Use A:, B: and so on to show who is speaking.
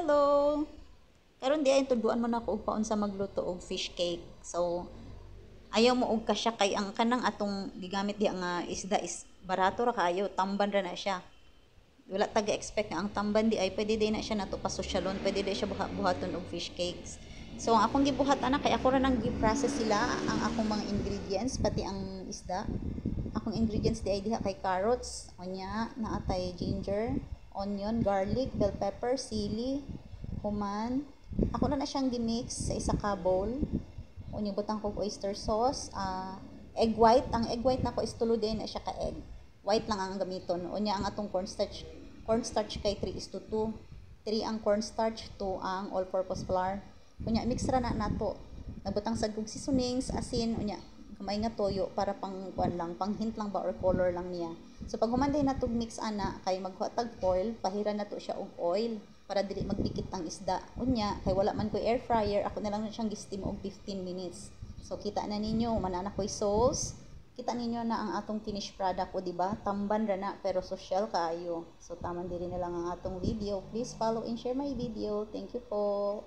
A: Hello! Karon di ay tuduan mo na ko og paon sa magluto og fish cake. So, ayaw mo og kasya kay ang kanang atong gigamit di nga isda is barato ra kaayo, tamban ra na siya. Wala taga-expect nga ang tamban di ay pwede din na siya nato pasosyalon, pwede din siya buhaton og fish cakes. So, ang akong gibuhat ana kay ako ra nang gi-process sila ang akong mga ingredients pati ang isda. Akong ingredients di ay diha kay carrots, onya, naatay ginger, onion, garlic, bell pepper, sili, human. Ako na siyang gimix sa isa ka bowl. Unya butang kog oyster sauce, egg white. Ang egg white nako is tulo din na siya ka egg. White lang ang gamiton. Unya ang atong cornstarch kay 3:2. 3 ang cornstarch, 2 ang all-purpose flour. Unya mix ra na nato. Nagbutang sad kog seasonings, asin, unya kamay nga toyo para pang kuan lang, pang hint lang ba or color lang niya. So pag humanday na tog mix ana kay maghuatag oil, pahiran na to siya og oil para dili magdikit ang isda. Unya kay wala man ko air fryer, ako na lang siyang gi-steam og 15 minutes. So kita na ninyo manana koy sauce. Kita ninyo na ang atong finished product o di ba? Tamban ra na pero social kaayo. So taman diri na lang ang atong video. Please follow and share my video. Thank you po.